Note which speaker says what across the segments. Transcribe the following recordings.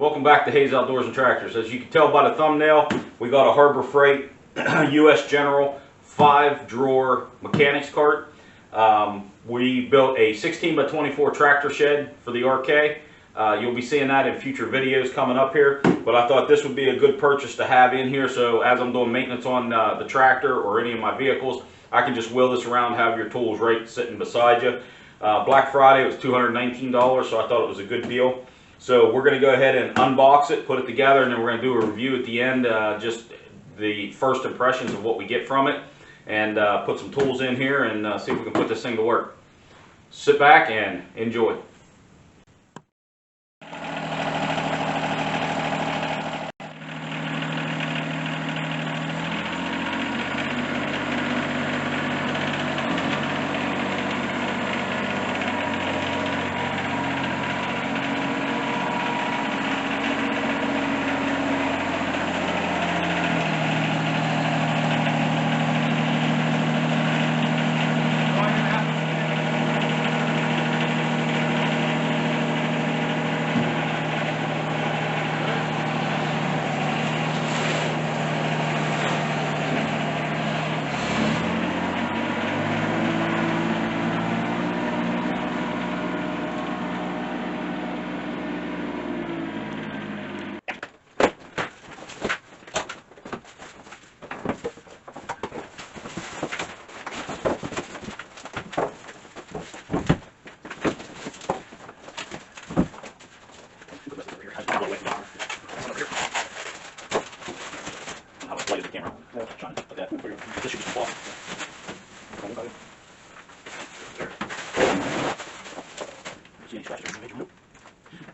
Speaker 1: Welcome back to Hayes Outdoors and Tractors. As you can tell by the thumbnail, we got a Harbor Freight US General 5-drawer mechanics cart. We built a 16 by 24 tractor shed for the RK. You'll be seeing that in future videos coming up here, but I thought this would be a good purchase to have in here, so as I'm doing maintenance on the tractor or any of my vehicles, I can just wheel this around, have your tools right sitting beside you. Black Friday, it was $219, so I thought it was a good deal. So we're going to go ahead and unbox it, put it together, and then we're going to do a review at the end, just the first impressions of what we get from it, and put some tools in here and see if we can put this thing to work. Sit back and enjoy.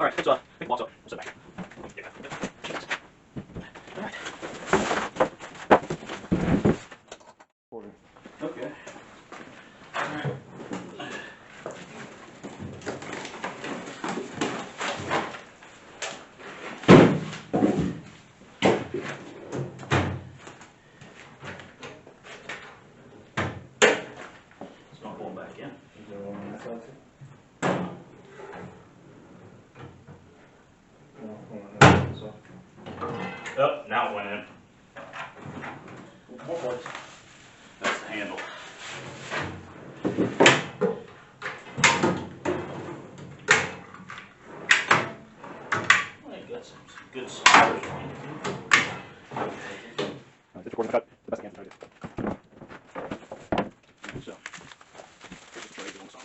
Speaker 1: All right, let's take the box up. We'll sit back. All right. Okay. All right. It's not going back in.
Speaker 2: Is there one on that side too?
Speaker 1: Oh, now it went in. More parts. That's the handle. I got some good sliders.
Speaker 2: Just recording the cut the best I can. Try to
Speaker 1: So, here's the tray going on.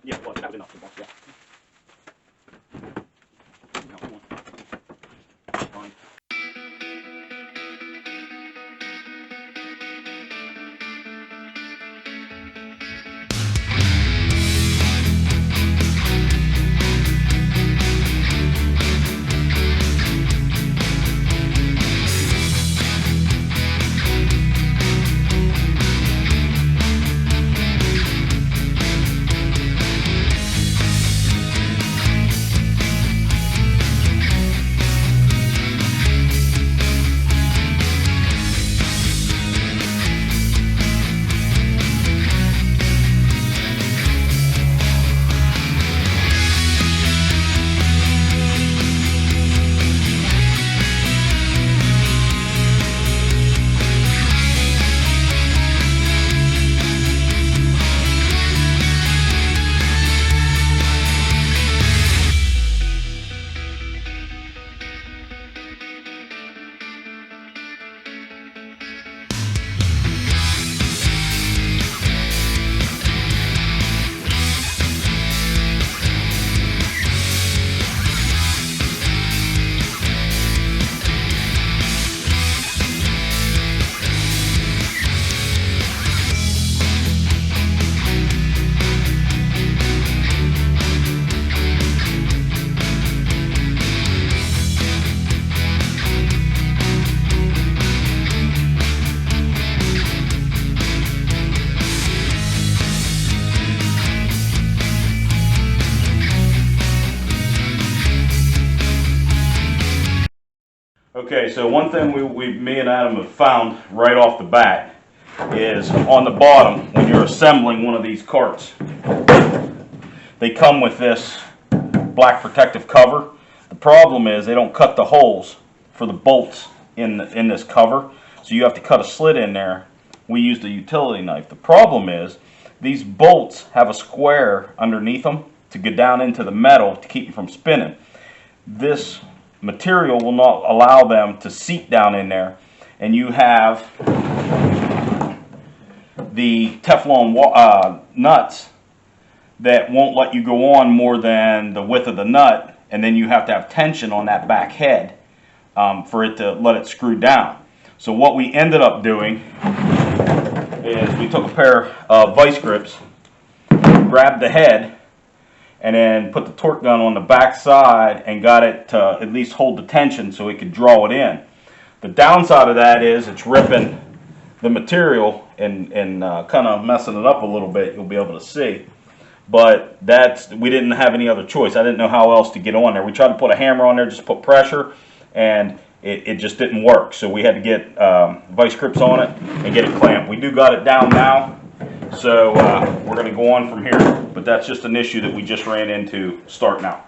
Speaker 1: Yeah, well, that was enough. Yeah. Now, come on. Fine. Okay, so one thing me and Adam have found right off the bat is on the bottom when you're assembling one of these carts, they come with this black protective cover. The problem is they don't cut the holes for the bolts in this cover, so you have to cut a slit in there. We used a utility knife. The problem is these bolts have a square underneath them to get down into the metal to keep you from spinning. This material will not allow them to seat down in there, and you have the Teflon nuts that won't let you go on more than the width of the nut, and then you have to have tension on that back head for it to let it screw down. So what we ended up doing is we took a pair of vice grips, grabbed the head, and then put the torque gun on the back side and got it to at least hold the tension so it could draw it in. The downside of that is it's ripping the material and kind of messing it up a little bit. You'll be able to see. But we didn't have any other choice. I didn't know how else to get on there. We tried to put a hammer on there, just put pressure, and it just didn't work. So we had to get vice grips on it and get it clamped. We do got it down now. So we're going to go on from here, but that's just an issue that we just ran into starting out.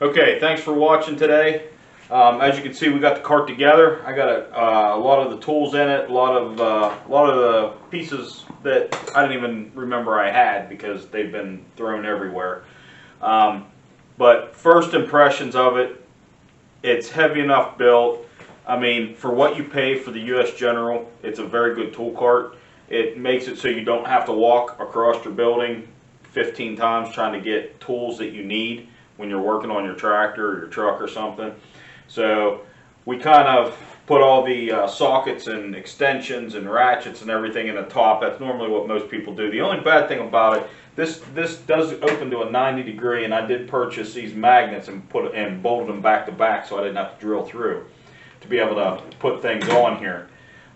Speaker 1: Okay, thanks for watching today. As you can see, we got the cart together. I got a lot of the tools in it, a lot of the pieces that I didn't even remember I had because they've been thrown everywhere. But first impressions of it, it's heavy enough built. I mean, for what you pay for the US General, it's a very good tool cart. It makes it so you don't have to walk across your building 15 times trying to get tools that you need when you're working on your tractor or your truck or something. So we kind of put all the sockets and extensions and ratchets and everything in the top. That's normally what most people do. The only bad thing about it, this does open to a 90-degree, and I did purchase these magnets and bolted them back to back so I didn't have to drill through to be able to put things on here.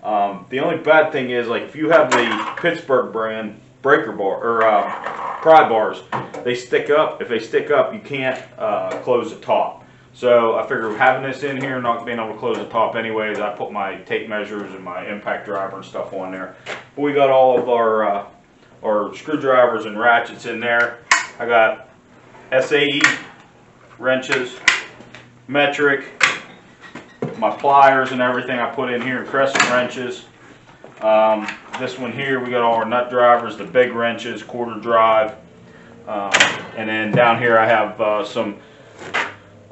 Speaker 1: The only bad thing is, like, if you have the Pittsburgh brand breaker bar or pry bars, they stick up. If they stick up, you can't close the top. So I figured having this in here, not being able to close the top anyways, I put my tape measures and my impact driver and stuff on there. But we got all of our screwdrivers and ratchets in there. I got SAE wrenches, metric, my pliers and everything I put in here, and crescent wrenches. This one here, we got all our nut drivers, the big wrenches, quarter drive, and then down here I have some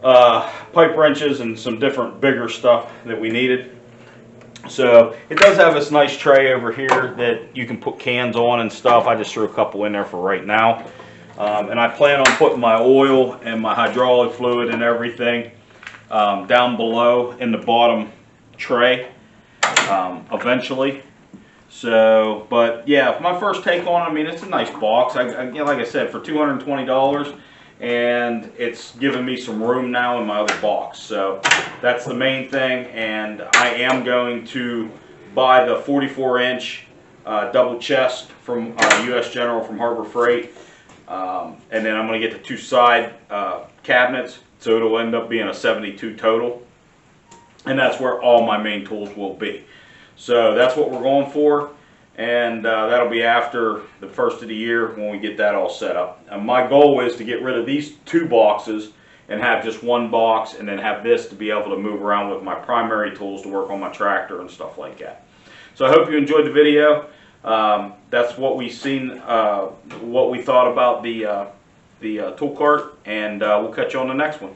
Speaker 1: pipe wrenches and some different bigger stuff that we needed. So it does have this nice tray over here that you can put cans on and stuff. I just threw a couple in there for right now, and I plan on putting my oil and my hydraulic fluid and everything down below in the bottom tray eventually. So, but yeah, my first take on it, I mean, it's a nice box. You know, like I said, for $220, and it's given me some room now in my other box. So that's the main thing, and I am going to buy the 44-inch double chest from US General from Harbor Freight, and then I'm going to get the two side cabinets, so it'll end up being a 72 total, and that's where all my main tools will be. So that's what we're going for, and that'll be after the first of the year when we get that all set up. And my goal is to get rid of these two boxes and have just one box, and then have this to be able to move around with my primary tools to work on my tractor and stuff like that. So I hope you enjoyed the video. That's what we've seen, what we thought about the tool cart, and we'll catch you on the next one.